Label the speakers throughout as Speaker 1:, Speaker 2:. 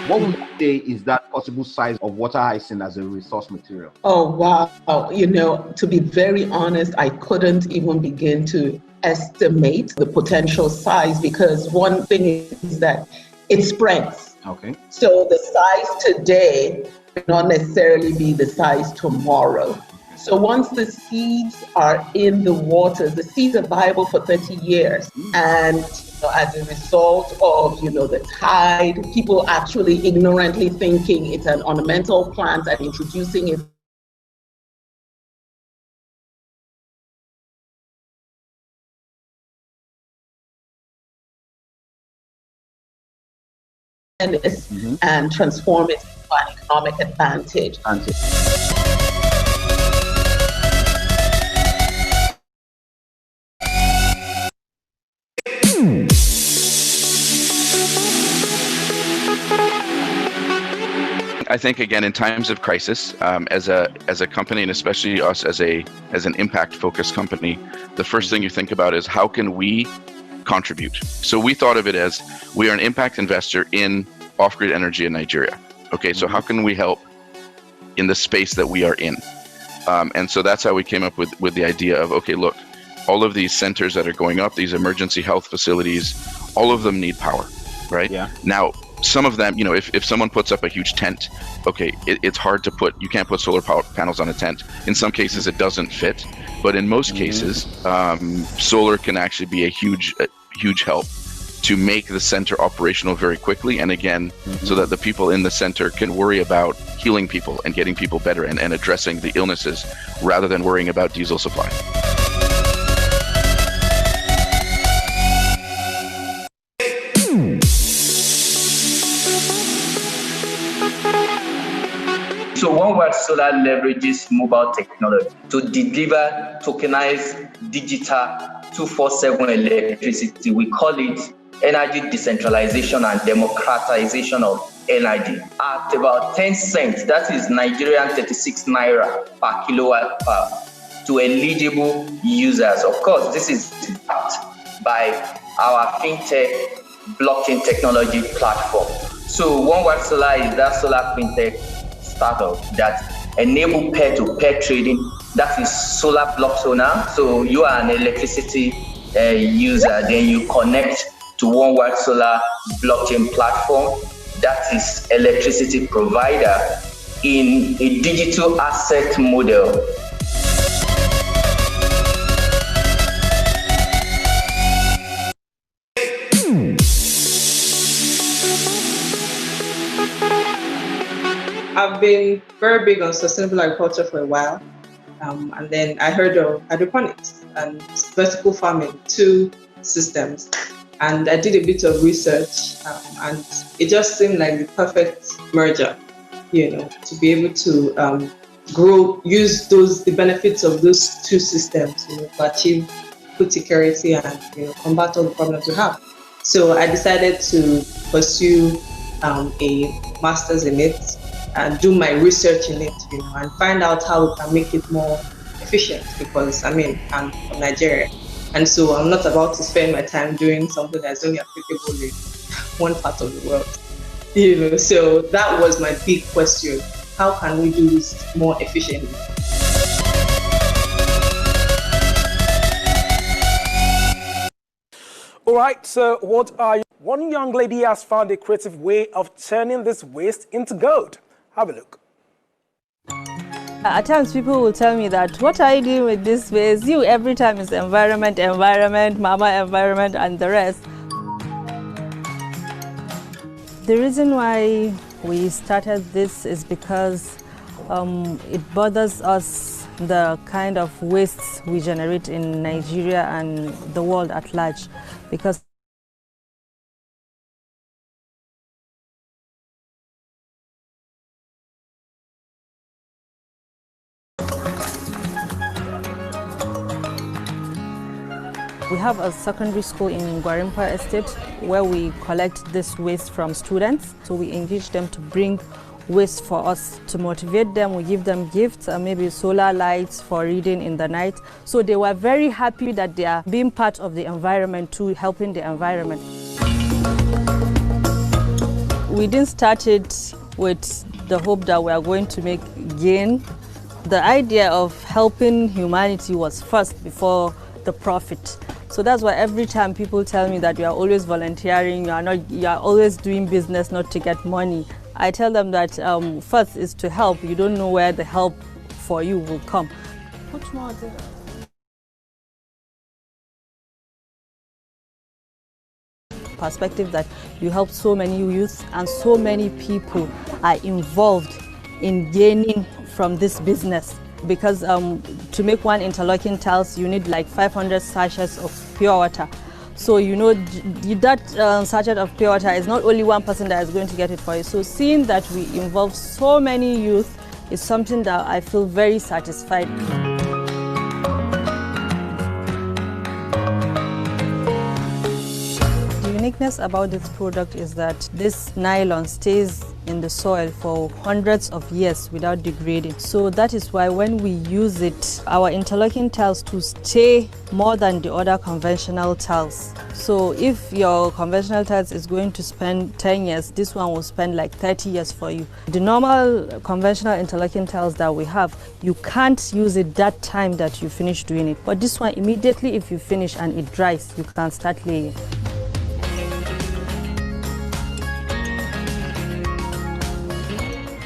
Speaker 1: What would you say is that possible size of water hyacinth as a resource material?
Speaker 2: Oh, wow. You know, to be very honest, I couldn't even begin to estimate the potential size, because one thing is that it spreads.
Speaker 1: Okay.
Speaker 2: So the size today may not necessarily be the size tomorrow. So once the seeds are in the water, the seeds are viable for 30 years. And as a result of, the tide, people actually ignorantly thinking it's an ornamental plant and introducing it and transform it into an economic advantage.
Speaker 3: I think, again, in times of crisis, as a company, and especially us as an impact-focused company, the first thing you think about is how can we contribute? So we thought of it as we are an impact investor in off-grid energy in Nigeria. Okay, so how can we help in the space that we are in? And so that's how we came up with the idea of, okay, look, all of these centers that are going up, these emergency health facilities, all of them need power, right?
Speaker 1: Yeah.
Speaker 3: Now, some of them, if someone puts up a huge tent, okay, it's hard to you can't put solar panels on a tent. In some cases, it doesn't fit. But in most cases, solar can actually be a huge help to make the center operational very quickly. And again, so that the people in the center can worry about healing people and getting people better and addressing the illnesses rather than worrying about diesel supply.
Speaker 4: So OneWatt Solar leverages mobile technology to deliver tokenized digital 24/7 electricity. We call it energy decentralization and democratization of energy at about 10 cents, that is Nigerian 36 naira per kilowatt power, to eligible users. Of course, this is backed by our fintech blockchain technology platform. So OneWatt Solar is that solar fintech startup that enable peer-to-peer trading. That is solar block owner. So you are an electricity user, then you connect to OneWatt Solar blockchain platform. That is electricity provider in a digital asset model.
Speaker 5: I've been very big on sustainable agriculture for a while, and then I heard of hydroponics and vertical farming, two systems, and I did a bit of research, and it just seemed like the perfect merger, to be able to use the benefits of those two systems, to achieve food security and combat all the problems we have. So I decided to pursue a master's in it and do my research in it, and find out how we can make it more efficient, because I'm from Nigeria. And so I'm not about to spend my time doing something that's only applicable in one part of the world. So that was my big question. How can we do this more efficiently?
Speaker 6: All right, so what are you? One young lady has found a creative way of turning this waste into gold. Have a look.
Speaker 7: At times people will tell me that, what are you doing with this waste? You every time is environment, mama environment and the rest. The reason why we started this is because it bothers us, the kind of wastes we generate in Nigeria and the world at large, because we have a secondary school in Gwarimpa Estate where we collect this waste from students. So we engage them to bring waste for us. To motivate them, we give them gifts, maybe solar lights for reading in the night. So they were very happy that they are being part of the environment too, helping the environment. We didn't start it with the hope that we are going to make gain. The idea of helping humanity was first before the profit. So that's why every time people tell me that you are always volunteering, you are always doing business not to get money, I tell them that first is to help. You don't know where the help for you will come. Much more perspective that you help so many youth and so many people are involved in gaining from this business, because to make one interlocking tiles you need like 500 sachets of pure water. So that sachet of pure water is not only one person that is going to get it for you. So seeing that we involve so many youth is something that I feel very satisfied. The uniqueness about this product is that this nylon stays in the soil for hundreds of years without degrading. So that is why when we use it, our interlocking tiles to stay more than the other conventional tiles. So if your conventional tiles is going to spend 10 years, this one will spend like 30 years for you. The normal conventional interlocking tiles that we have, you can't use it that time that you finish doing it. But this one, immediately if you finish and it dries, you can start laying.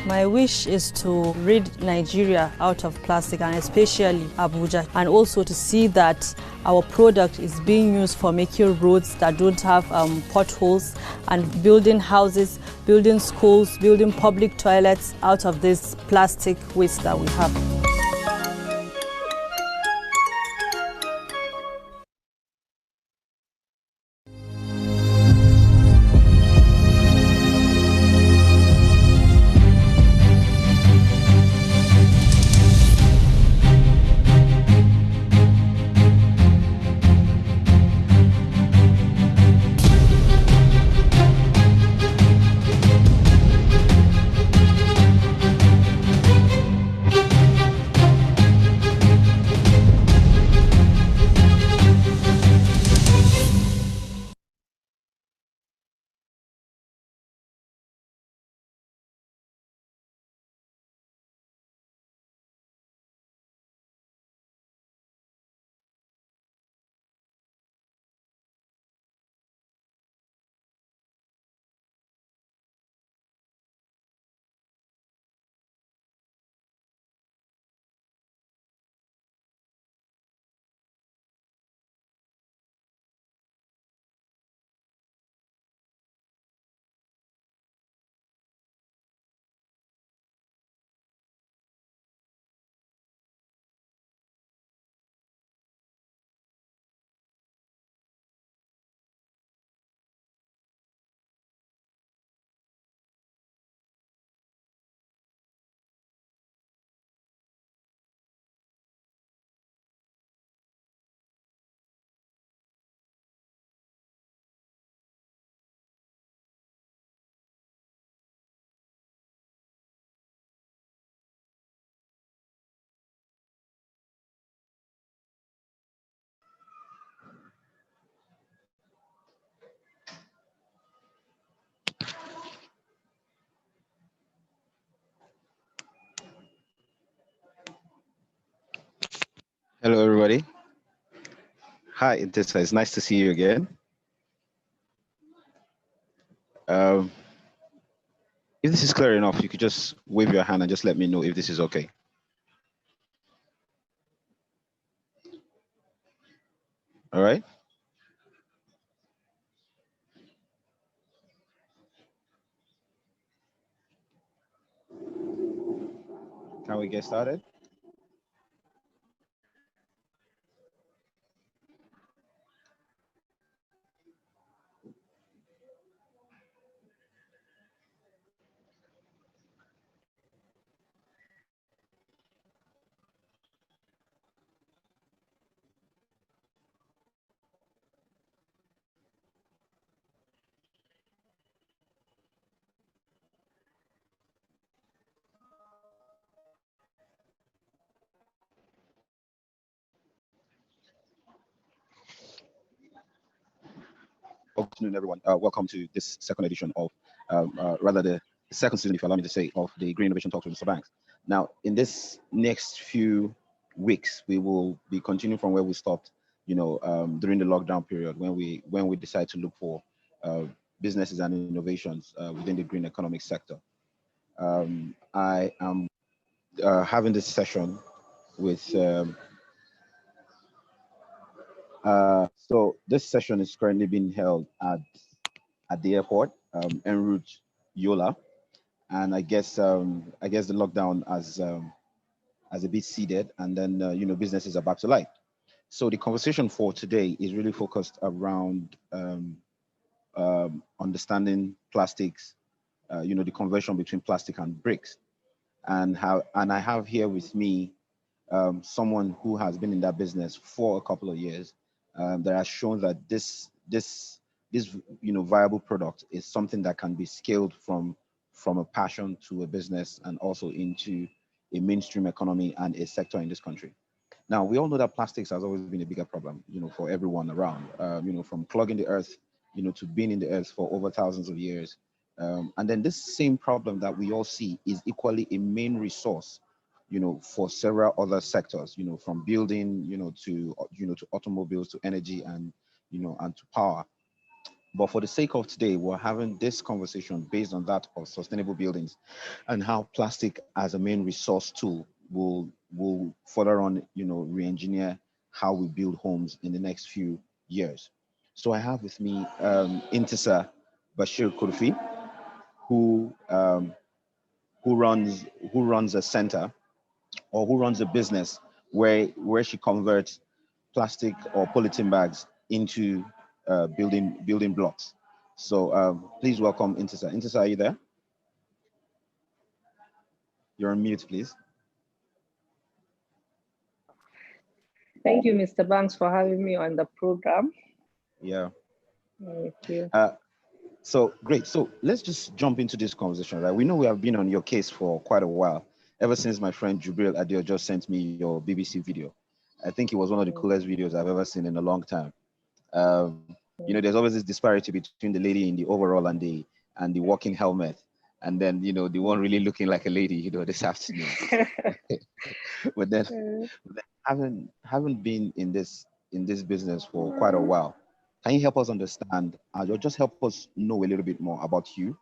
Speaker 7: My wish is to rid Nigeria out of plastic, and especially Abuja, and also to see that our product is being used for making roads that don't have potholes, and building houses, building schools, building public toilets out of this plastic waste that we have.
Speaker 1: Hello, everybody. Hi, Intissar. It's nice to see you again. If this is clear enough, you could just wave your hand and just let me know if this is okay. All right. Can we get started? afternoon, everyone. Welcome to this second edition of, rather the second season, if you allow me to say, of the Green Innovation Talks with Mr. Banks. Now, in this next few weeks, we will be continuing from where we stopped, during the lockdown period when we decide to look for businesses and innovations within the green economic sector. I am having this session with. So this session is currently being held at the airport, en route Yola, and I guess the lockdown has a bit seeded, and then businesses are back to life. So the conversation for today is really focused around understanding plastics, the conversion between plastic and bricks, and I have here with me someone who has been in that business for a couple of years, that has shown that this viable product is something that can be scaled from a passion to a business and also into a mainstream economy and a sector in this country. Now, we all know that plastics has always been a bigger problem, for everyone around, from clogging the earth, to being in the earth for over thousands of years. And then this same problem that we all see is equally a main resource, for several other sectors, from building, to automobiles, to energy, and, and to power. But for the sake of today, we're having this conversation based on that of sustainable buildings and how plastic as a main resource tool will further on, re-engineer how we build homes in the next few years. So I have with me Intissar Bashir Kurfi, who runs a center, or who runs a business where she converts plastic or polythene bags into building blocks. So please welcome Intissar. Intissar, are you there? You're on mute, please.
Speaker 8: Thank you, Mr. Banks, for having me on the program.
Speaker 1: Yeah.
Speaker 8: Thank you.
Speaker 1: So great. So let's just jump into this conversation, right? We know we have been on your case for quite a while, ever since my friend Jubril Adio just sent me your BBC video. I think it was one of the coolest videos I've ever seen in a long time. There's always this disparity between the lady in the overall and the walking helmet, and then the one really looking like a lady, this afternoon. but then having been in this business for quite a while, can you help us understand, or just help us know a little bit more about you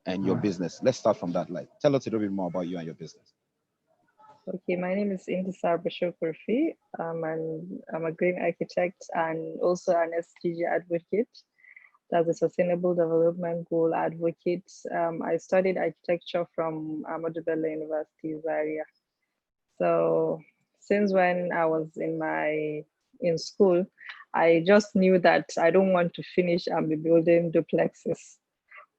Speaker 1: and your business? Let's start from that. Like, tell us a little bit more about you and your business.
Speaker 8: Okay, my name is Intissar Bashir Kurfi. I'm a green architect and also an SDG advocate. That's a Sustainable Development Goal advocate. I studied architecture from Ahmadu Bello University, Zaria. So since when I was in school, I just knew that I don't want to finish and be building duplexes.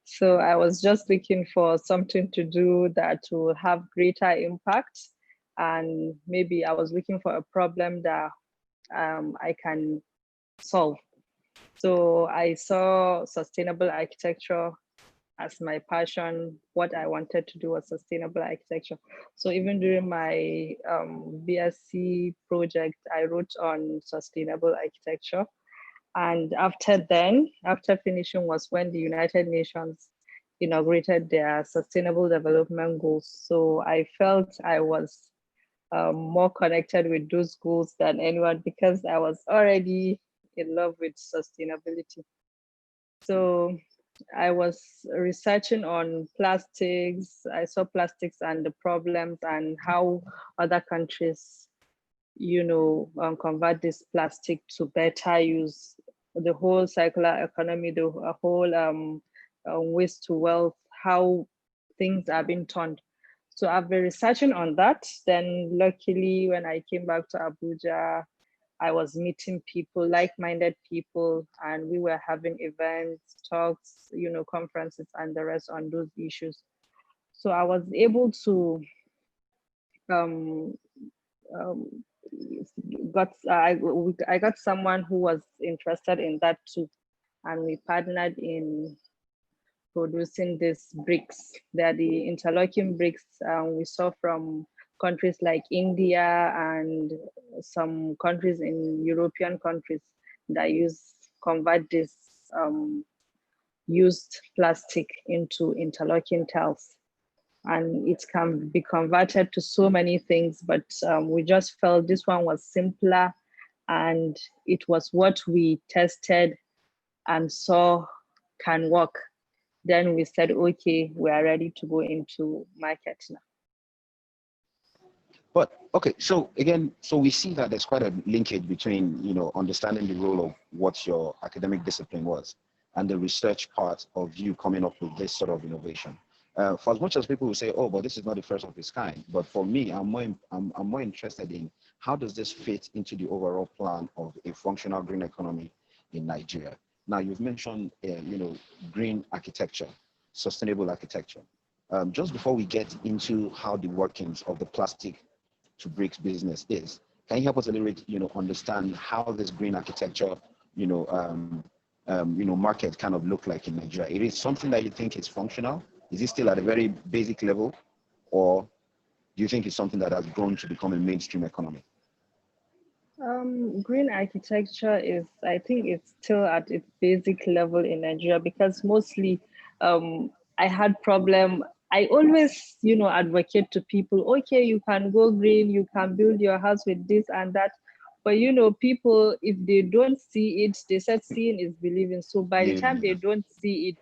Speaker 8: So I was just looking for something to do that will have greater impact. And maybe I was looking for a problem that I can solve. So I saw sustainable architecture as my passion. What I wanted to do was sustainable architecture. So even during my BSc project, I wrote on sustainable architecture. And after finishing was when the United Nations inaugurated their Sustainable Development Goals. So I felt I was more connected with those goals than anyone because I was already in love with sustainability. So I was researching on plastics. I saw plastics and the problems and how other countries, convert this plastic to better use, the whole circular economy, the whole waste to wealth, how things are being turned. So I've been researching on that. Then luckily, when I came back to Abuja, I was meeting people, like-minded people, and we were having events, talks, conferences, and the rest on those issues. So I was able to I got someone who was interested in that too, and we partnered in producing these bricks. They're the interlocking bricks we saw from countries like India and some countries in European countries that convert these used plastic into interlocking tiles. And it can be converted to so many things, but we just felt this one was simpler and it was what we tested and saw can work. Then we said, okay, we are ready to go into market now.
Speaker 1: But okay, so again, so we see that there's quite a linkage between, you know, understanding the role of what your academic discipline was and the research part of you coming up with this sort of innovation. For as much as people will say, oh, but this is not the first of its kind, but for me, I'm more interested in how does this fit into the overall plan of a functional green economy in Nigeria. Now, you've mentioned, you know, green architecture, sustainable architecture. Just before we get into how the workings of the plastic to bricks business is, can you help us a little bit, you know, understand how this green architecture, you know, market kind of look like in Nigeria? It is something that you think is functional? Is it still at a very basic level, or do you think it's something that has grown to become a mainstream economy?
Speaker 8: Green architecture is, I think it's still at its basic level in Nigeria, because mostly I had problem. I always, you know, advocate to people, okay, you can go green, you can build your house with this and that. But, you know, people, if they don't see it, they said seeing is believing. So by the time they don't see it,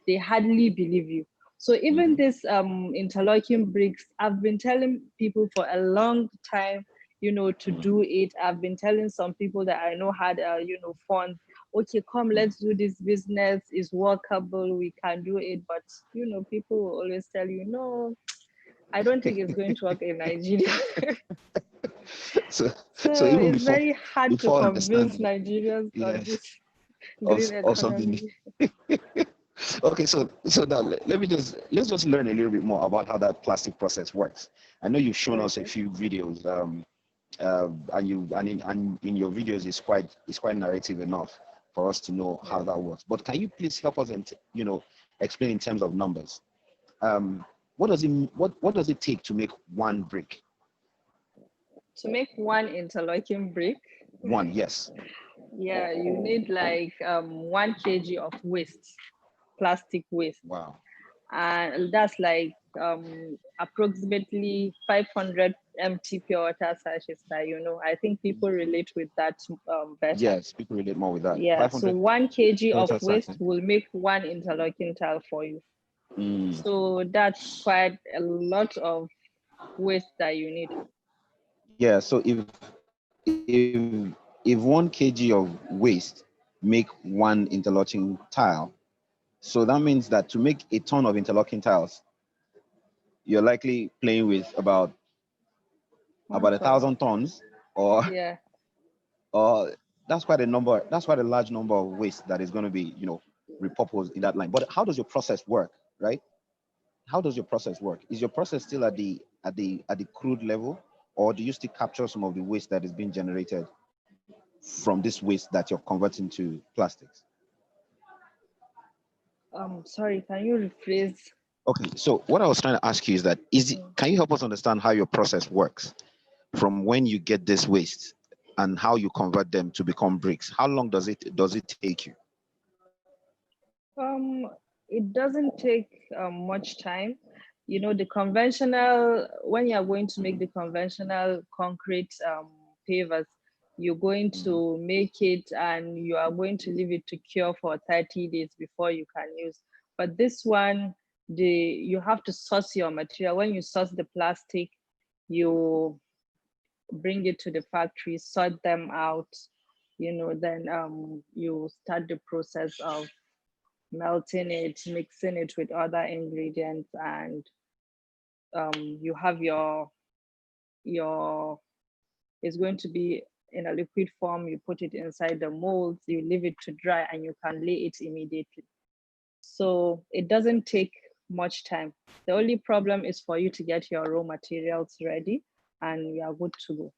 Speaker 8: they hardly believe you. So even this interlocking bricks, I've been telling people for a long time, you know, to do it. I've been telling some people that I know had, you know, funds. Okay, come, let's do this business. It's workable. We can do it. But, you know, people will always tell you, no, I don't think it's going to work in Nigeria.
Speaker 1: so
Speaker 8: it's
Speaker 1: even before,
Speaker 8: very hard to convince Nigerians on this green economy.
Speaker 1: Okay, so now let's just learn a little bit more about how that plastic process works. I know you've shown us a few videos, and in your videos it's quite narrative enough for us to know how that works. But can you please help us and, you know, explain in terms of numbers? What does it take to make one brick?
Speaker 8: To make one interlocking brick?
Speaker 1: One, yes.
Speaker 8: Yeah, you need like 1 kg of waste, plastic waste.
Speaker 1: Wow.
Speaker 8: And that's like approximately 500 empty pure water sachets that, you know, I think people relate with that better.
Speaker 1: Yes, people relate more with that.
Speaker 8: Yeah, so 1 kg of waste will make one interlocking tile for you. So that's quite a lot of waste that you need.
Speaker 1: Yeah, so if 1 kg of waste make one interlocking tile, so that means that to make a ton of interlocking tiles, you're likely playing with about 1,000 tons, or
Speaker 8: yeah,
Speaker 1: or that's quite a number. That's quite a large number of waste that is going to be, you know, repurposed in that line. But how does your process work, right? How does your process work? Is your process still at the crude level, or do you still capture some of the waste that is being generated from this waste that you're converting to plastics?
Speaker 8: Sorry, can you rephrase?
Speaker 1: Okay, so what I was trying to ask you is that can you help us understand how your process works from when you get this waste and how you convert them to become bricks? How long does it take you?
Speaker 8: It doesn't take much time. You know, the conventional, when you're going to make the conventional concrete pavers, you're going to make it and you are going to leave it to cure for 30 days before you can use. But this one, you have to source your material. When you source the plastic, you bring it to the factory, sort them out, you know, then you start the process of melting it, mixing it with other ingredients, and you have your it's going to be in a liquid form. You put it inside the molds, you leave it to dry, and you can lay it immediately. So it doesn't take much time. The only problem is for you to get your raw materials ready, and you are good to go.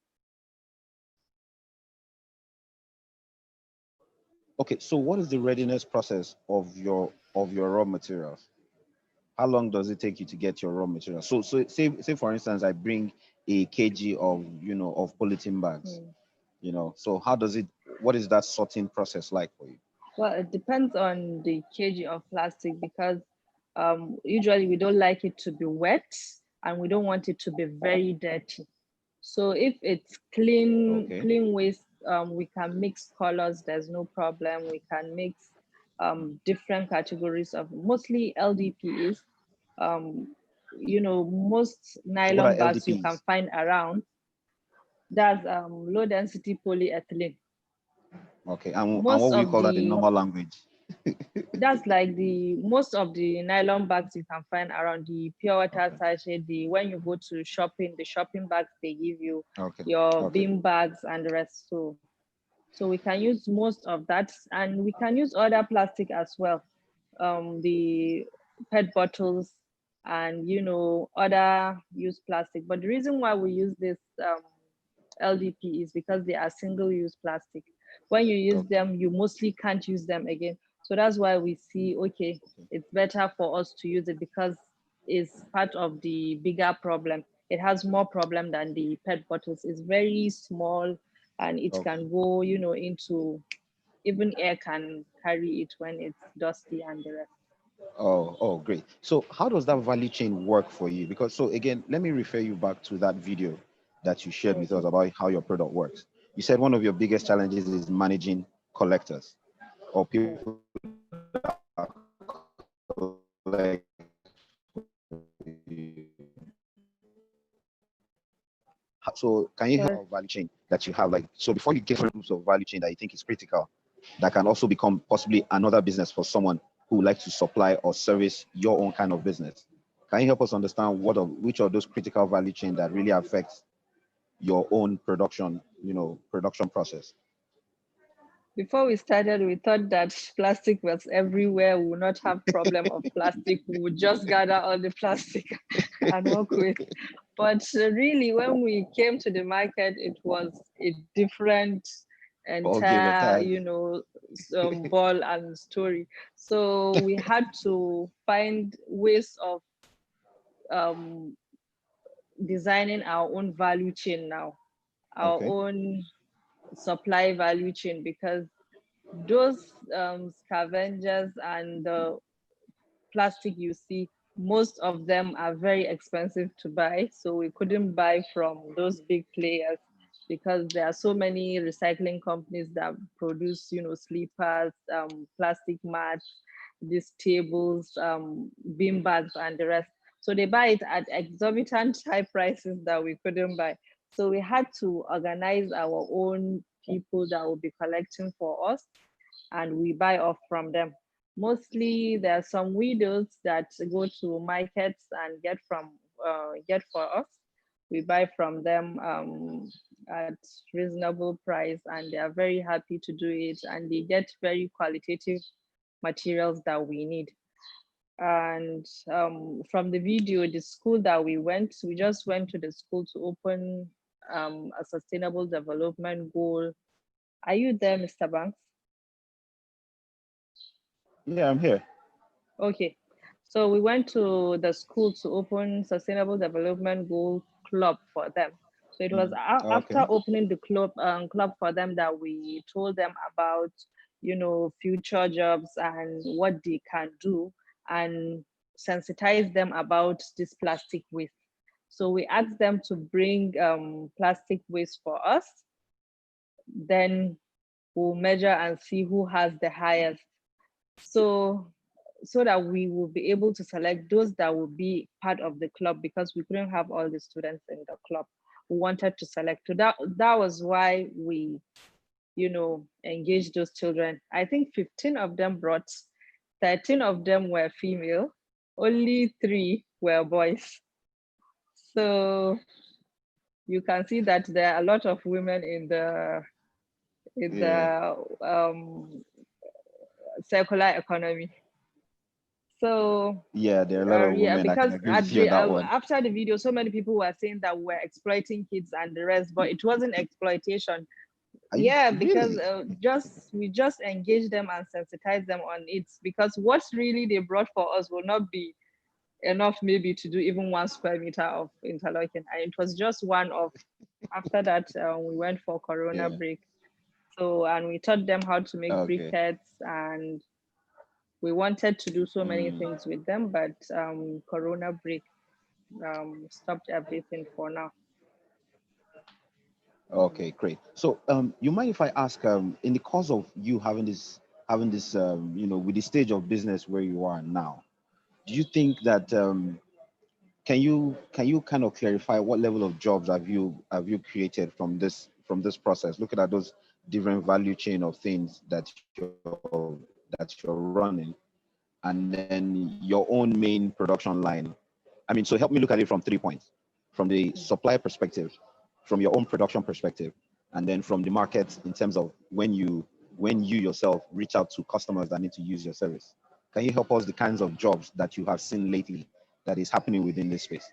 Speaker 1: Okay, so what is the readiness process of your raw materials? How long does it take you to get your raw materials? So say for instance, I bring a kg of, you know, of polythene bags, you know, so what is that sorting process like for you?
Speaker 8: Well, it depends on the kg of plastic because usually we don't like it to be wet and we don't want it to be very dirty. So if it's clean waste, we can mix colors. There's no problem. We can mix different categories of mostly LDPs. Most
Speaker 1: So what are
Speaker 8: nylon bags you can
Speaker 1: LDPs?
Speaker 8: find around. That's low density polyethylene.
Speaker 1: Okay, and what
Speaker 8: Most
Speaker 1: will you
Speaker 8: of
Speaker 1: call that in
Speaker 8: the
Speaker 1: normal language?
Speaker 8: That's like the most of the nylon bags you can find around, the pure water sachet, when you go to shopping, the shopping bags they give you,
Speaker 1: Okay,
Speaker 8: your
Speaker 1: okay,
Speaker 8: bean bags and the rest. So we can use most of that, and we can use other plastic as well. The PET bottles and other used plastic. But the reason why we use this LDP is because they are single-use plastic. When you use
Speaker 1: okay,
Speaker 8: them, you mostly can't use them again. So that's why we see, okay, it's better for us to use it because it's part of the bigger problem. It has more problem than the PET bottles. It's very small and it
Speaker 1: okay.
Speaker 8: can go, into, even air can carry it when it's dusty and the rest.
Speaker 1: Oh, great. So how does that value chain work for you? Because so again, let me refer you back to that video that you shared with us
Speaker 8: Okay.
Speaker 1: about how your product works. You said one of your biggest challenges is managing collectors or
Speaker 8: Yes.
Speaker 1: people that so can you help
Speaker 8: Sorry.
Speaker 1: our value chain that you have, like, so before you get different groups of value chain that you think is critical that can also become possibly another business for someone who would like to supply or service your own kind of business? Can you help us understand which of those critical value chain that really affects your own production, production process?
Speaker 8: Before we started, we thought that plastic was everywhere. We would not have problem of plastic. We would just gather all the plastic and work with. But really, when we came to the market, it was a different
Speaker 1: All game
Speaker 8: entire,
Speaker 1: entirely.
Speaker 8: ball and story. So we had to find ways of um, designing our own value chain now, our
Speaker 1: Okay.
Speaker 8: own supply value chain, because those scavengers and the plastic you see, most of them are very expensive to buy. So we couldn't buy from those big players because there are so many recycling companies that produce, sleepers, plastic mats, these tables, bean bags, and the rest. So they buy it at exorbitant high prices that we couldn't buy. So we had to organize our own people that will be collecting for us, and we buy off from them. Mostly, there are some widows that go to markets and get for us. We buy from them at reasonable price, and they are very happy to do it, and they get very qualitative materials that we need. And from the video, the school that we just went to the school to open a sustainable development goal. Are you there, Mr. Banks?
Speaker 1: Yeah, I'm here.
Speaker 8: Okay, so we went to the school to open Sustainable Development Goal Club for them. So it was
Speaker 1: Okay.
Speaker 8: after opening the club for them that we told them about, future jobs and what they can do, and sensitize them about this plastic waste. So we asked them to bring plastic waste for us. Then we'll measure and see who has the highest. So that we will be able to select those that will be part of the club, because we couldn't have all the students in the club. We wanted to select. So that was why we, engaged those children. I think 15 of them brought, 13 of them were female, only 3 were boys. So you can see that there are a lot of women in the
Speaker 1: Yeah.
Speaker 8: circular economy. So
Speaker 1: Yeah, there are a lot of
Speaker 8: yeah,
Speaker 1: women. I can
Speaker 8: because
Speaker 1: agree with
Speaker 8: at
Speaker 1: you on
Speaker 8: the
Speaker 1: that one.
Speaker 8: after the video, so many people were saying that we're exploiting kids and the rest, but it wasn't exploitation.
Speaker 1: Are you
Speaker 8: Yeah, because
Speaker 1: really?
Speaker 8: we just engage them and sensitize them on it, because what really they brought for us will not be enough maybe to do even 1 square meter of interlocking, and it was just one of. After that, we went for Corona
Speaker 1: Yeah.
Speaker 8: break. So, and we taught them how to make
Speaker 1: Okay.
Speaker 8: briquettes, and we wanted to do so many things with them, but Corona break stopped everything for now.
Speaker 1: Okay, great. So, you mind if I ask, in the course of you having this, with the stage of business where you are now, do you think that can you kind of clarify what level of jobs have you created from this process? Looking at those different value chain of things that you're running, and then your own main production line. I mean, so help me look at it from 3 points: from the supply perspective, from your own production perspective, and then from the market in terms of when you yourself reach out to customers that need to use your service. Can you help us the kinds of jobs that you have seen lately that is happening within this space?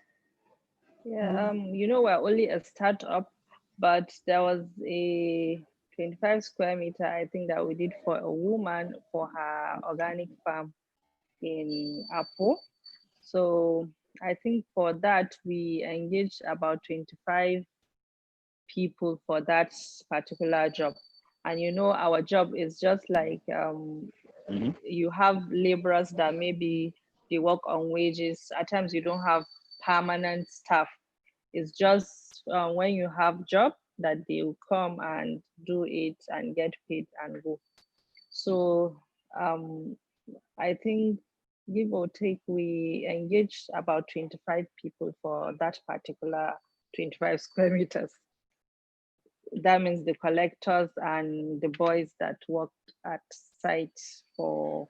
Speaker 8: Yeah, we're only a startup, but there was a 25 square meter, I think, that we did for a woman for her organic farm in Apo. So I think for that, we engaged about 25 people for that particular job. And our job is just like you have laborers that maybe they work on wages. At times you don't have permanent staff. It's just when you have job that they will come and do it and get paid and go. So I think, give or take, we engaged about 25 people for that particular 25 square meters. That means the collectors and the boys that worked at site to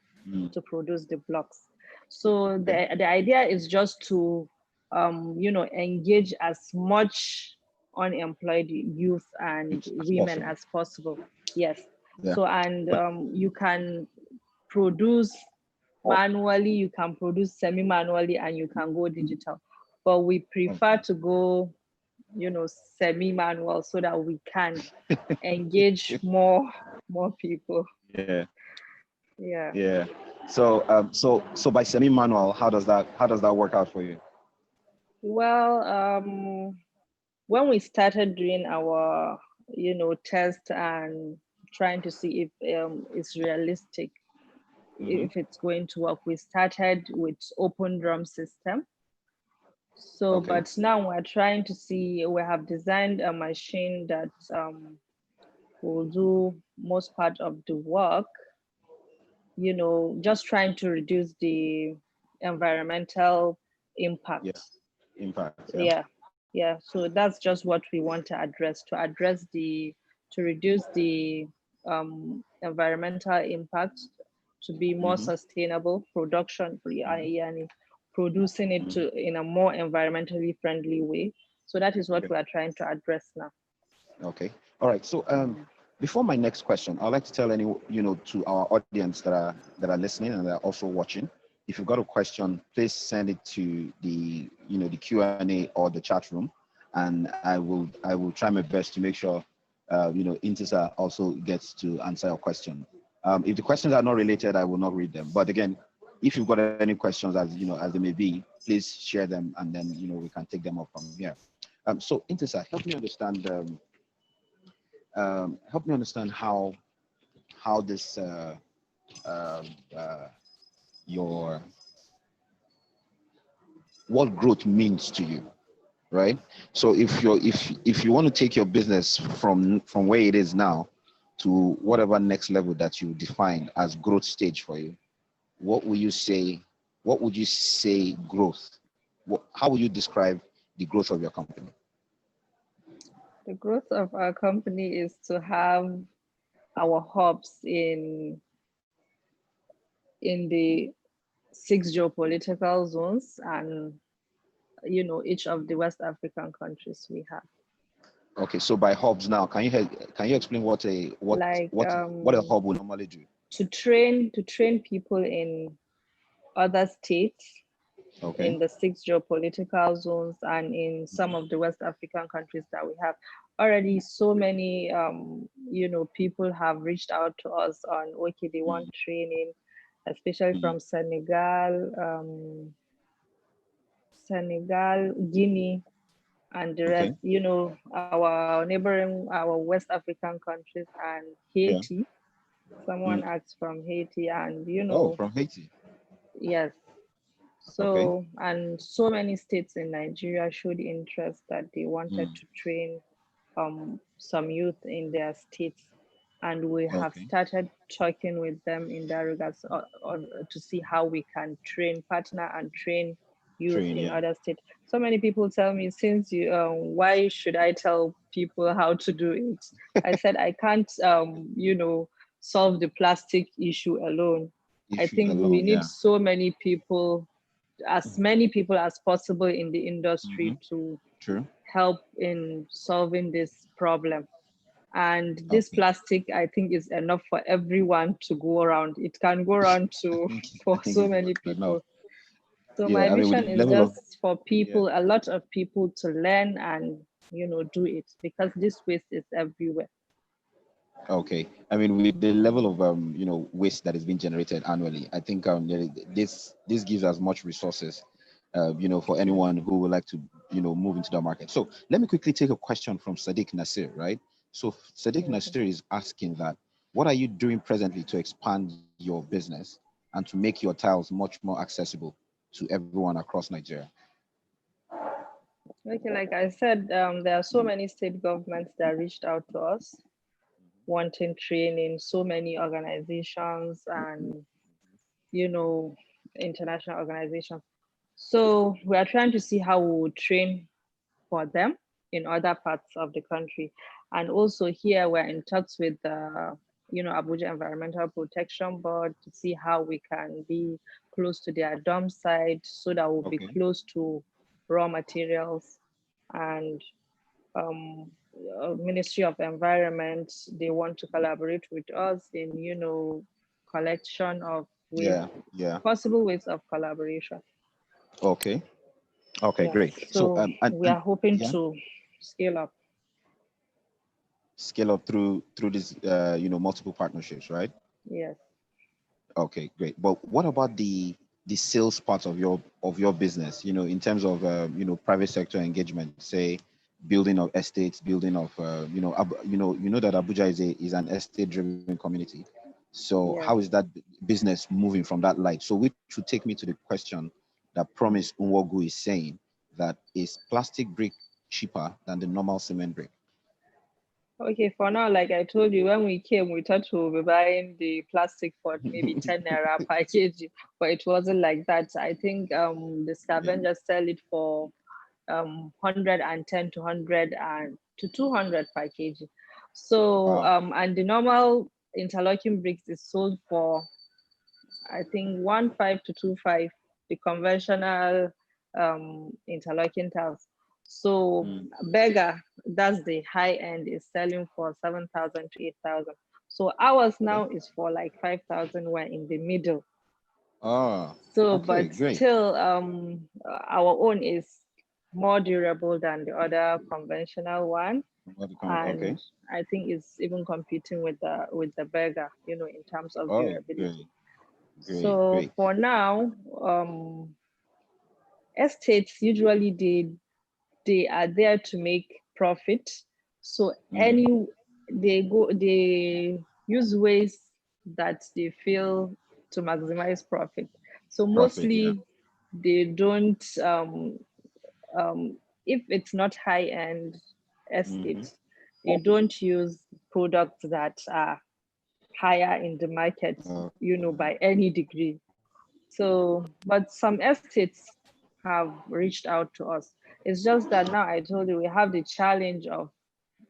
Speaker 8: produce the blocks. So the idea is just to engage as much unemployed youth and women as possible. Yes.
Speaker 1: Yeah.
Speaker 8: So, and you can produce manually, you can produce semi-manually, and you can go digital. But we prefer to go semi-manual so that we can engage more people.
Speaker 1: Yeah. So by semi-manual, how does that work out for you?
Speaker 8: Well, when we started doing our test and trying to see if it's realistic, if it's going to work, we started with open drum system. So, but now we're trying to see, we have designed a machine that will do most part of the work, just trying to reduce the environmental impact. Yeah. So that's just what we want to address, to reduce the environmental impact, to be more sustainable production, producing it in a more environmentally friendly way. So that is what we are trying to address now.
Speaker 1: Okay. All right. So before my next question, I'd like to tell to our audience that are listening and that are also watching, if you've got a question, please send it to the Q&A or the chat room, and I will try my best to make sure Intissar also gets to answer your question. If the questions are not related, I will not read them. But again, if you've got any questions as they may be, please share them, and then we can take them up from here. So Intissar, help me understand how this what growth means to you, right? So if you want to take your business from where it is now to whatever next level that you define as growth stage for you, what would you say growth? How would you describe the growth of your company?
Speaker 8: The growth of our company is to have our hubs in the 6 geopolitical zones and each of the West African countries we have.
Speaker 1: Okay, so by hubs now, can you explain what a hub will normally do?
Speaker 8: To train people in other states, in the 6 geopolitical zones, and in some of the West African countries that we have. Already so many people have reached out to us on, okay, they want training, especially from Senegal, Guinea, and the
Speaker 1: Okay.
Speaker 8: rest, our neighboring, our West African countries and
Speaker 1: Yeah.
Speaker 8: Haiti. Someone
Speaker 1: Mm.
Speaker 8: asked from Haiti, and
Speaker 1: Oh, from Haiti.
Speaker 8: yes.
Speaker 1: Okay.
Speaker 8: So, and so many states in Nigeria showed interest that they wanted
Speaker 1: Mm.
Speaker 8: to train some youth in their states, and we have
Speaker 1: Okay.
Speaker 8: started talking with them in that regards to see how we can partner and train youth
Speaker 1: Train.
Speaker 8: in
Speaker 1: Yeah.
Speaker 8: other states. So many people tell me, since you, why should I tell people how to do it? I said I can't, solve the plastic issue alone. I
Speaker 1: Issue
Speaker 8: think we
Speaker 1: alone.
Speaker 8: need
Speaker 1: Yeah.
Speaker 8: so many people, as many people as possible in the
Speaker 1: Mm-hmm.
Speaker 8: industry to
Speaker 1: True.
Speaker 8: help in solving this problem. And this
Speaker 1: Okay.
Speaker 8: plastic, I think, is enough for everyone to go around. It can go around
Speaker 1: I
Speaker 8: to
Speaker 1: think I
Speaker 8: for
Speaker 1: think
Speaker 8: so
Speaker 1: it's more
Speaker 8: many
Speaker 1: than enough.
Speaker 8: people. So my
Speaker 1: Yeah. I mean, with
Speaker 8: vision
Speaker 1: the
Speaker 8: is
Speaker 1: level of
Speaker 8: just for
Speaker 1: yeah.
Speaker 8: people, a lot of people to learn and do it, because this waste is everywhere.
Speaker 1: Okay. I mean, with the level of waste that is being generated annually, I think this gives us much resources, for anyone who would like to move into the market. So let me quickly take a question from Sadiq Nasir, right? So Sadiq
Speaker 8: Okay.
Speaker 1: Nasir is asking that, what are you doing presently to expand your business and to make your tiles much more accessible to everyone across Nigeria?
Speaker 8: Okay, like I said, there are so many state governments that reached out to us wanting training, so many organizations and international organizations. So we are trying to see how we will train for them in other parts of the country. And also here we're in talks with the Abuja Environmental Protection Board to see how we can be close to their dump site so that we'll be
Speaker 1: Okay.
Speaker 8: close to raw materials. And um, Ministry of Environment, they want to collaborate with us in collection of waste,
Speaker 1: Yeah. Yeah.
Speaker 8: possible ways of collaboration.
Speaker 1: Okay. Okay.
Speaker 8: Yes,
Speaker 1: Great. So
Speaker 8: so we
Speaker 1: and
Speaker 8: are hoping
Speaker 1: yeah.
Speaker 8: to scale up.
Speaker 1: Scale up through these multiple partnerships, right?
Speaker 8: Yes.
Speaker 1: Okay, great. But what about the sales part of your business, in terms of private sector engagement, say building of estates, building of that Abuja is an estate driven community. So how
Speaker 8: Yes.
Speaker 1: is that business moving from that light? So which should take me to the question that Promise Unwogu is saying, that is plastic brick cheaper than the normal cement brick?
Speaker 8: Okay, for now, like I told you, when we came, we thought we would be buying the plastic for maybe 10 naira per kg, but it wasn't like that. I think the
Speaker 1: Yeah.
Speaker 8: scavengers sell it for 110 to 100 and to 200 per kg. So
Speaker 1: Wow.
Speaker 8: and the normal interlocking bricks is sold for, I think, 1.5 to 2.5, the conventional interlocking tiles. So
Speaker 1: Mm.
Speaker 8: Beggar, that's the high end, is selling for 7,000 to 8,000. So ours
Speaker 1: Okay.
Speaker 8: now is for like 5,000. We're in the middle.
Speaker 1: Ah,
Speaker 8: So,
Speaker 1: okay,
Speaker 8: but
Speaker 1: great.
Speaker 8: still, our own is more durable than the other conventional one,
Speaker 1: Okay.
Speaker 8: and I think it's even competing with the Beggar, in terms of
Speaker 1: Oh,
Speaker 8: durability.
Speaker 1: great, great,
Speaker 8: So
Speaker 1: great.
Speaker 8: for now, estates usually they are there to make profit. So
Speaker 1: Hmm.
Speaker 8: they use ways that they feel to maximize profit. So
Speaker 1: Profit, yeah.
Speaker 8: mostly they don't if it's not high end
Speaker 1: Hmm.
Speaker 8: estates, they don't use products that are higher in the market,
Speaker 1: Okay.
Speaker 8: by any degree. So, but some estates have reached out to us. It's just that now I told you we have the challenge of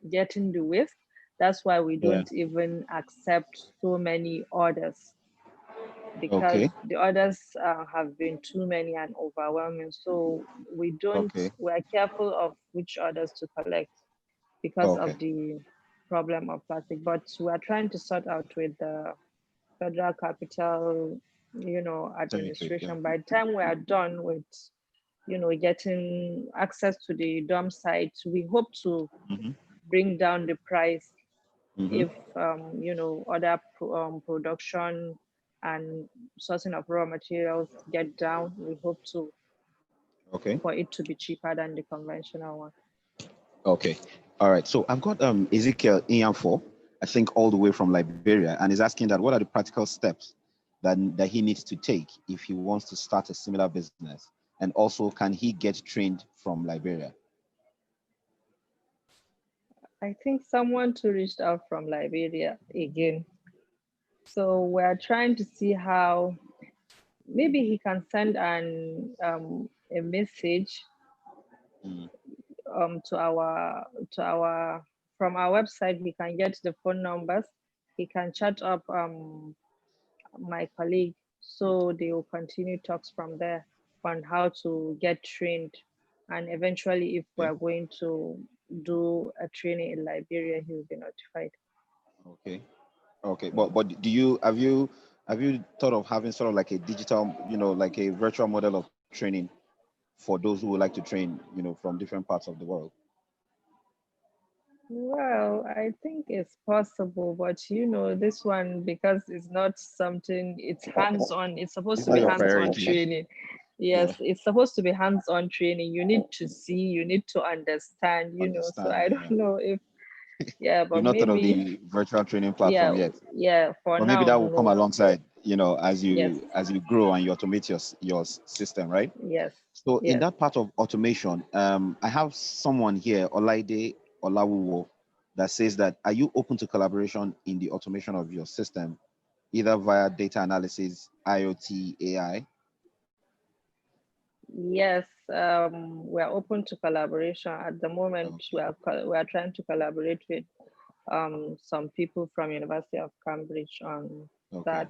Speaker 8: getting the waste. That's why we
Speaker 1: Yeah.
Speaker 8: don't even accept so many orders, because
Speaker 1: Okay.
Speaker 8: the orders have been too many and overwhelming. So
Speaker 1: Okay.
Speaker 8: we are careful of which orders to collect because
Speaker 1: Okay.
Speaker 8: of the problem of plastic. But we are trying to sort out with the Federal Capital,
Speaker 1: Territory. Yeah.
Speaker 8: administration. By the time we are done with, getting access to the dump site, we hope to
Speaker 1: Hmm.
Speaker 8: bring down the price
Speaker 1: Hmm.
Speaker 8: if, other production and sourcing of raw materials get down. We hope to
Speaker 1: Okay.
Speaker 8: for it to be cheaper than the conventional one.
Speaker 1: Okay. All right. So I've got Ezekiel Iyanfo, I think all the way from Liberia, and is asking that what are the practical steps that he needs to take if he wants to start a similar business, and also can he get trained from Liberia?
Speaker 8: I think someone to reach out from Liberia again. So we're trying to see how maybe he can send a message to our from our website. He can get the phone numbers. He can chat up my colleague, so they will continue talks from there on how to get trained, and eventually if we're going to do a training in Liberia, he will be notified.
Speaker 1: Okay. Okay. But have you thought of having sort of like a digital, like a virtual model of training for those who would like to train, from different parts of the world?
Speaker 8: Well, I think it's possible, but this one, because it's not something, it's hands-on, it's supposed to be hands-on training. Yes, it's supposed to be hands-on training. You need to see, you need to understand, so I don't know if, but
Speaker 1: you've not
Speaker 8: maybe
Speaker 1: thought of the virtual training platform yet.
Speaker 8: Yeah, for
Speaker 1: or
Speaker 8: now,
Speaker 1: maybe that will come
Speaker 8: no.
Speaker 1: alongside, as you
Speaker 8: Yes.
Speaker 1: as you grow and you automate your system, right?
Speaker 8: Yes.
Speaker 1: So
Speaker 8: Yes.
Speaker 1: in that part of automation, I have someone here, Olaide Olawuwo, that says that, are you open to collaboration in the automation of your system, either via data analysis, IoT, AI?
Speaker 8: Yes, we're open to collaboration. At the moment, we are trying to collaborate with some people from University of Cambridge on that,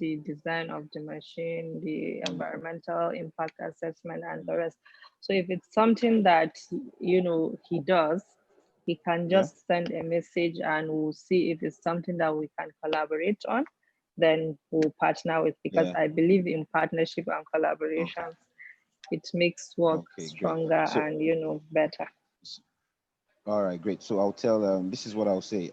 Speaker 8: the design of the machine, the environmental impact assessment, and the rest. So if it's something that, he does, he can just send a message and we'll see if it's something that we can collaborate on, then we'll partner with, because I believe in partnership and collaborations. It makes work stronger and, better.
Speaker 1: All right, great. So I'll tell, this is what I'll say.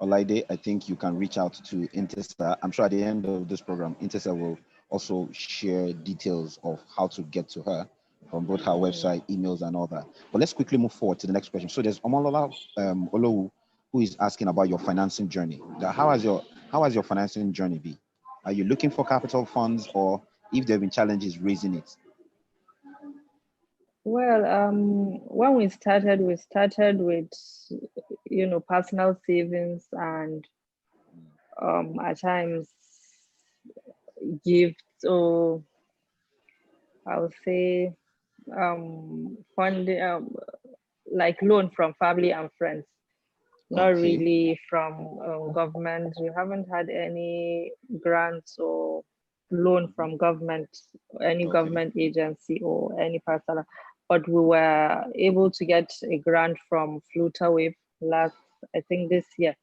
Speaker 1: Olaide, I think you can reach out to Intissar. I'm sure at the end of this program, Intissar will also share details of how to get to her from both her website, emails, and all that. But let's quickly move forward to the next question. So there's Omolola Olowu, who is asking about your financing journey. How has your financing journey been? Are you looking for capital funds, or if there have been challenges raising it?
Speaker 8: Well, when we started with, personal savings and at times gifts, or I would say funding, like loan from family and friends, not really from government. We haven't had any grants or loan from government, any government agency or any person, but we were able to get a grant from Flutterwave last, I think this year.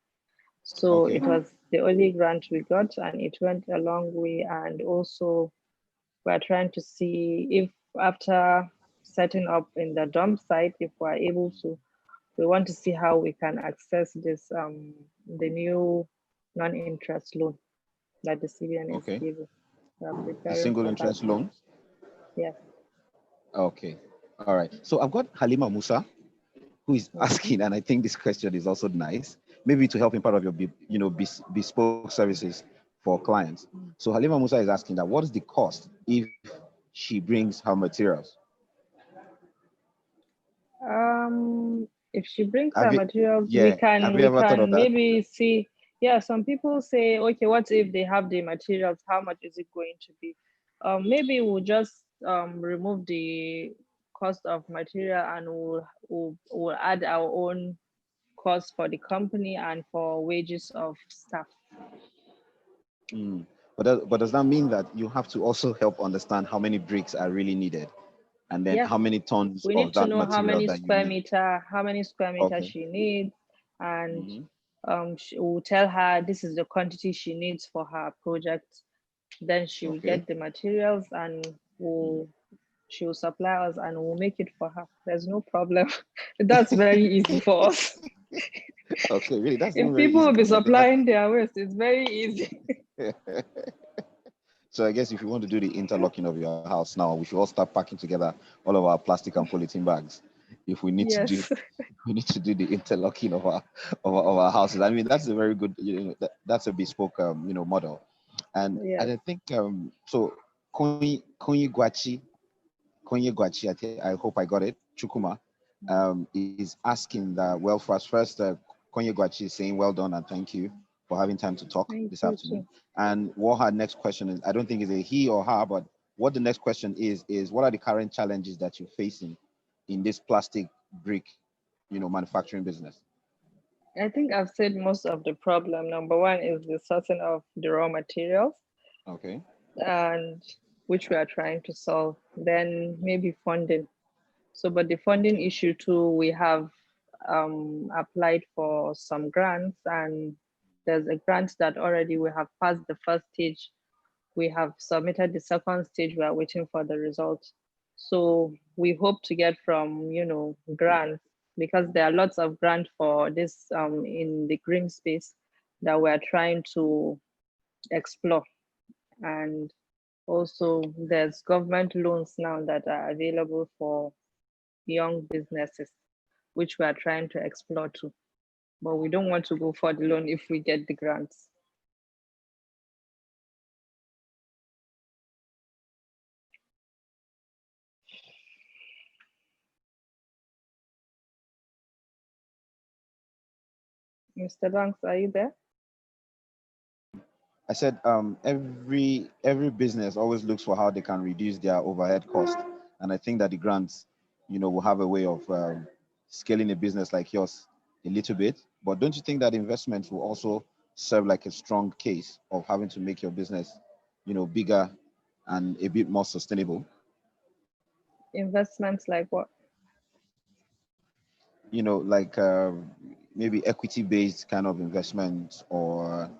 Speaker 8: So it was the only grant we got, and it went a long way. And also we're trying to see if after setting up in the dump site, if we're able to, we want to see how we can access this, the new non-interest loan that the CBN is giving.
Speaker 1: A single interest loan?
Speaker 8: Yes.
Speaker 1: Okay. All right. So I've got Halima Musa, who is asking, and I think this question is also nice, maybe to help in part of your, bespoke services for clients. So Halima Musa is asking that, what is the cost if she brings her materials?
Speaker 8: If she brings her materials, we can maybe see. Yeah, some people say, okay, what if they have the materials? How much is it going to be? Maybe we'll just remove the cost of material, and we'll add our own cost for the company and for wages of staff.
Speaker 1: But does that mean that you have to also help understand how many bricks are really needed, and then how many tons
Speaker 8: we need
Speaker 1: of that
Speaker 8: to know
Speaker 1: material
Speaker 8: how many
Speaker 1: that
Speaker 8: square
Speaker 1: you need?
Speaker 8: meter, she needs, and we'll tell her this is the quantity she needs for her project. Then she will get the materials, and she will supply us, and we'll make it for her. There's no problem. That's very easy for us.
Speaker 1: Okay, really, that's
Speaker 8: if people will be supplying their waste, it's very easy.
Speaker 1: So I guess if you want to do the interlocking of your house now, we should all start packing together all of our plastic and polythene bags. If we need to do,
Speaker 8: Yes.
Speaker 1: we need to do the interlocking of our houses. I mean, that's a very good, that's a bespoke, model. And
Speaker 8: Yes.
Speaker 1: I think so. Konyi Guachi, I hope I got it. Chukuma is asking that. Well, first, Konyi Guachi is saying well done and thank you for having time to talk
Speaker 8: Thank
Speaker 1: this
Speaker 8: you
Speaker 1: afternoon.
Speaker 8: too.
Speaker 1: And what her next question is, I don't think it's a he or her, but what the next question is what are the current challenges that you're facing in this plastic brick, manufacturing business?
Speaker 8: I think I've said most of the problem. Number one is the sourcing of the raw materials,
Speaker 1: Okay.
Speaker 8: and which we are trying to solve. Then maybe funding. So, but the funding issue too, we have applied for some grants, and there's a grant that already we have passed the first stage. We have submitted the second stage. We are waiting for the results. So we hope to get from, grants, because there are lots of grants for this in the green space that we're trying to explore. And also there's government loans now that are available for young businesses, which we are trying to explore too. But we don't want to go for the loan if we get the grants. Mr. Banks, are you there?
Speaker 1: I said every business always looks for how they can reduce their overhead cost, and I think that the grants, will have a way of scaling a business like yours a little bit. But don't you think that investments will also serve like a strong case of having to make your business, bigger and a bit more sustainable?
Speaker 8: Investments like what?
Speaker 1: Like maybe equity-based kind of investments or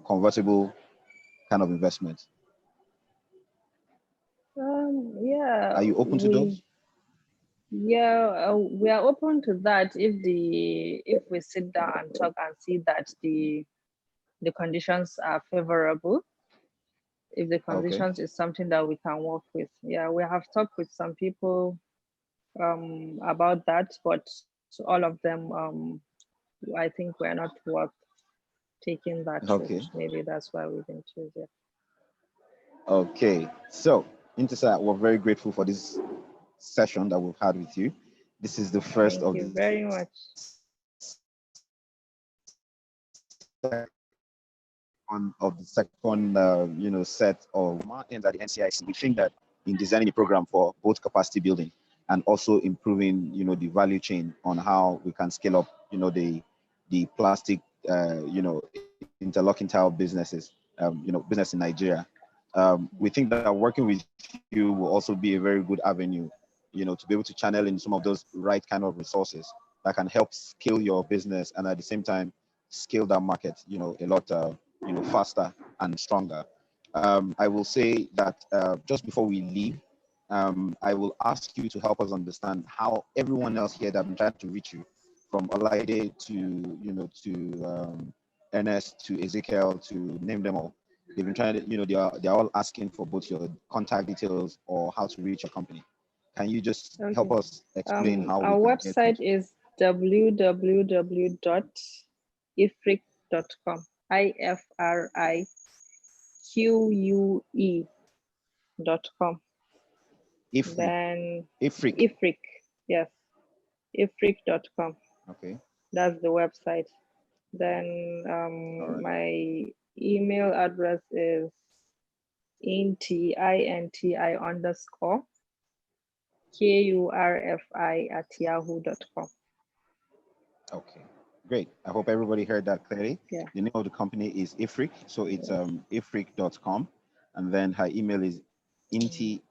Speaker 1: convertible kind of investments.
Speaker 8: Yeah,
Speaker 1: Are you open to those?
Speaker 8: we are open to that if we sit down and talk and see that the conditions are favorable. If the
Speaker 1: Okay.
Speaker 8: conditions is something that we can work with. Yeah, we have talked with some people about that, but all of them I think we're not worth taking that route.
Speaker 1: Okay.
Speaker 8: Maybe that's why we didn't choose it.
Speaker 1: Okay. So, Intissar, we're very grateful for this session that we've had with you. This is the first
Speaker 8: Thank
Speaker 1: of
Speaker 8: you
Speaker 1: the
Speaker 8: very much.
Speaker 1: of the second, set of markings at the NCIC. We think that in designing a program for both capacity building and also improving, the value chain on how we can scale up, the plastic, interlocking tile businesses, business in Nigeria. We think that working with you will also be a very good avenue, to be able to channel in some of those right kind of resources that can help scale your business and at the same time scale that market, a lot, faster and stronger. I will say that just before we leave, I will ask you to help us understand how everyone else here that have been trying to reach you, from Olaide to Ernest to Ezekiel to name them all. They've been trying to, they're all asking for both your contact details or how to reach your company. Can you just help
Speaker 8: Okay.
Speaker 1: us explain how
Speaker 8: Our
Speaker 1: we can get
Speaker 8: website is www.ifrique.com. IFRIQUE.com.
Speaker 1: Ifrique.
Speaker 8: Then
Speaker 1: Ifrique.
Speaker 8: Ifrique, yes, ifrique.com.
Speaker 1: Okay.
Speaker 8: That's the website. Then
Speaker 1: right.
Speaker 8: My email address is inti underscore KURFI@yahoo.com.
Speaker 1: Okay, great. I hope everybody heard that clearly.
Speaker 8: Yeah.
Speaker 1: The name of the company is Ifrique, so it's ifrique.com, and then her email is inti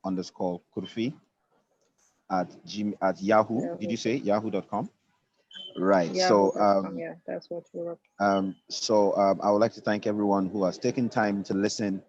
Speaker 1: underscore kurfi at yahoo.
Speaker 8: Yahoo.
Speaker 1: Did you say yahoo.com? Right.
Speaker 8: Yahoo.com. Yeah, that's what we wrote.
Speaker 1: I would like to thank everyone who has taken time to listen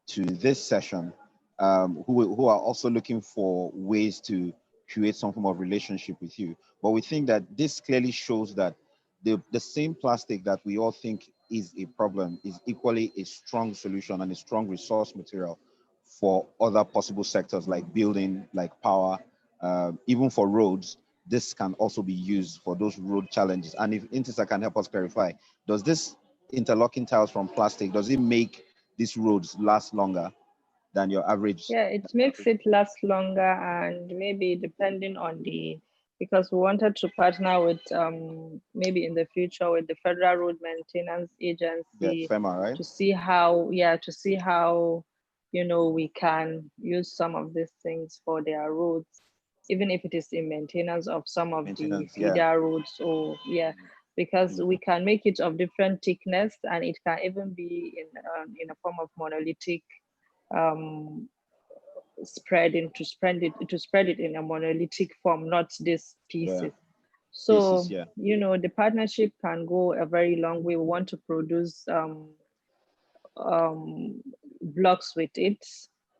Speaker 1: to this session, who are also looking for ways to create some form of relationship with you. But we think that this clearly shows that the same plastic that we all think is a problem is equally a strong solution and a strong resource material for other possible sectors like building, like power, even for roads. This can also be used for those road challenges. And if Intissar can help us clarify, does this interlocking tiles from plastic, does it make these roads last longer than your average?
Speaker 8: Yeah, it makes it last longer, and maybe depending on the, because we wanted to partner with maybe in the future with the Federal Road Maintenance Agency,
Speaker 1: FEMA, right?
Speaker 8: to see how, yeah, to see how, you know, we can use some of these things for their roads, even if it is in maintenance of some of the feeder roads, or because we can make it of different thickness, and it can even be in a form of monolithic spread it in a monolithic form, not these pieces. So you know, the partnership can go a very long way. We want to produce blocks with it.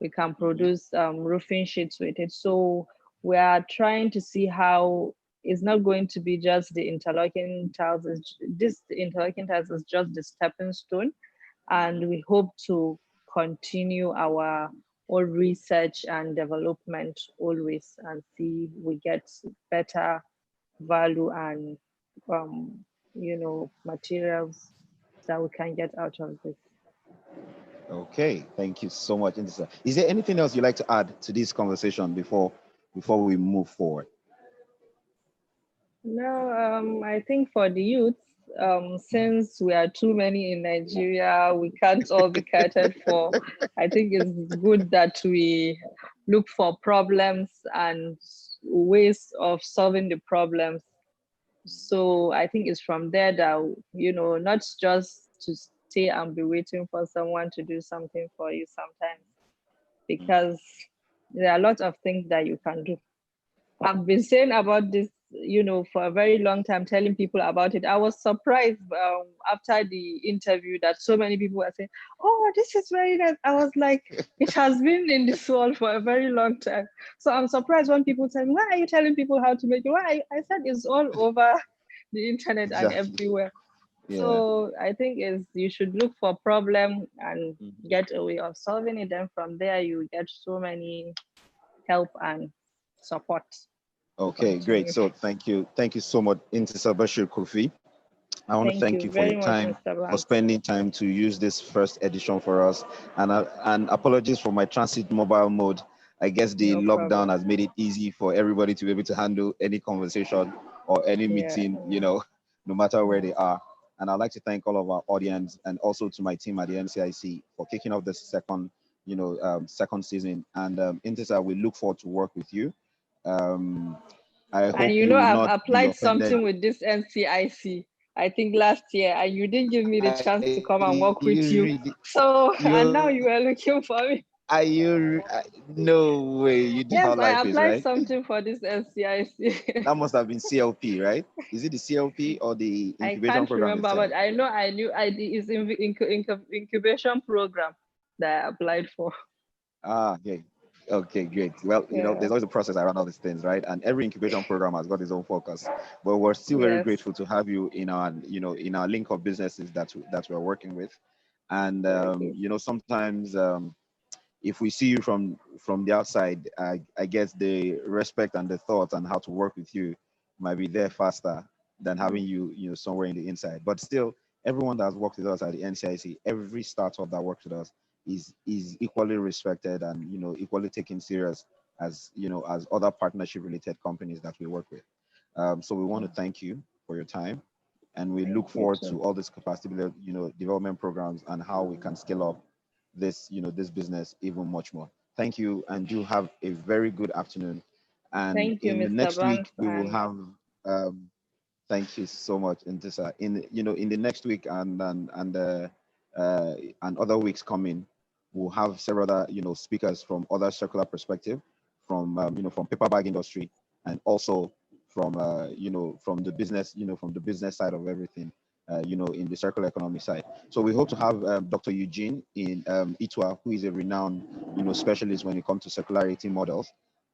Speaker 8: We can produce roofing sheets with it. So we are trying to see how it's not going to be just the interlocking tiles. The interlocking tiles is just the stepping stone, and we hope to continue our all research and development always, and see we get better value and you know, materials that we can get out of this.
Speaker 1: Okay, thank you so much, Intissar. Is there anything else you'd like to add to this conversation before we move forward?
Speaker 8: No, I think for the youth, since we are too many in Nigeria, we can't all be catered for. I think it's good that we look for problems and ways of solving the problems. So I think it's from there that, you know, not just to stay and be waiting for someone to do something for you sometimes, because there are a lot of things that you can do. I've been saying about this, you know, for a very long time, telling people about it. I was surprised after the interview that so many people were saying, "Oh, this is very nice." I was like, it has been in this world for a very long time. So I'm surprised when people tell me, "Why are you telling people how to make it?" Why? I said it's all over the internet and everywhere. So I think you should look for problem and get a way of solving it. Then from there, you get so many help and support.
Speaker 1: Okay, great. So thank you so much, Intissar Bashir Kurfi. I want to thank you for your time, for spending time to use this first edition for us. And apologies for my transit mobile mode. I guess the lockdown has made it easy for everybody to be able to handle any conversation or any meeting, you know, no matter where they are. And I'd like to thank all of our audience and also to my team at the NCIC for kicking off this second season. And Intissar, we look forward to work with you. I hope
Speaker 8: and you know, I've applied something with this NCIC, I think last year, and you didn't give me the chance to come and work with you. So, and now you are looking for me.
Speaker 1: Are you? No way. You did how life is, right?
Speaker 8: I applied something for this NCIC.
Speaker 1: That must have been CLP, right? Is it the CLP or the incubation program?
Speaker 8: I can't remember, but I know it's incubation program that I applied for.
Speaker 1: Okay, great. Well, you know, there's always a process around all these things, right? And every incubation program has got its own focus. But we're still very grateful to have you in our, you know, in our link of businesses that we're working with. And you know, sometimes if we see you from the outside, I guess the respect and the thought and how to work with you might be there faster than having you, you know, somewhere in the inside. But still, everyone that has worked with us at the NCIC, every startup that works with us is equally respected and, you know, equally taken serious as, you know, as other partnership related companies that we work with. So we want to thank you for your time, and we look forward to all this capacity, you know, development programs and how we can scale up this, you know, this business even much more. Thank you, and you have a very good afternoon. And
Speaker 8: thank you,
Speaker 1: in the
Speaker 8: Mr.
Speaker 1: next
Speaker 8: Banks,
Speaker 1: week we will have thank you so much, Intissar. In, you know, in the next week and other weeks coming, we'll have several other, you know, speakers from other circular perspective, from you know, from paper bag industry, and also from you know, from the business, you know, from the business side of everything, you know, in the circular economy side. So we hope to have Dr. Eugene in Itwa, who is a renowned, you know, specialist when it comes to circularity models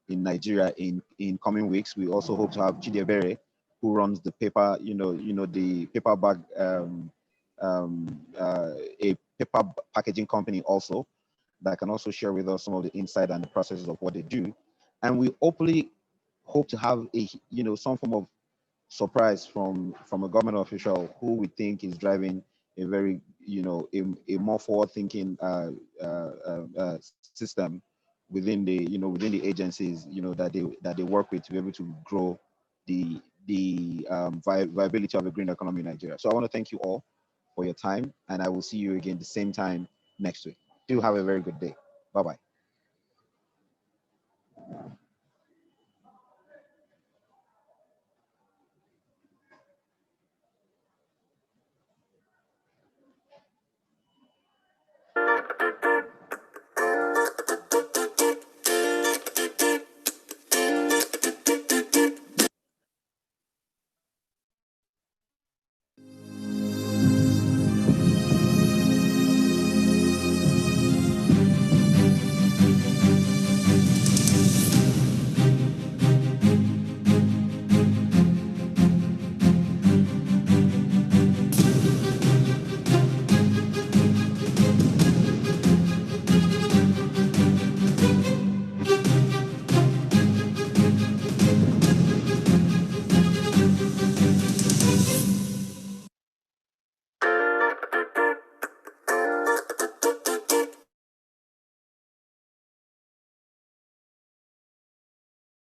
Speaker 1: in Nigeria in coming weeks. We also hope to have Chidiebere, who runs the paper, you know, the paper bag a paper packaging company also that can also share with us some of the insight and the processes of what they do. And we hopefully hope to have a, some form of surprise from a government official who we think is driving a very, a more forward-thinking system within the, within the agencies, that they work with to be able to grow the viability of a green economy in Nigeria. So I want to thank you all for your time, and I will see you again the same time next week. Do have a very good day. Bye-bye.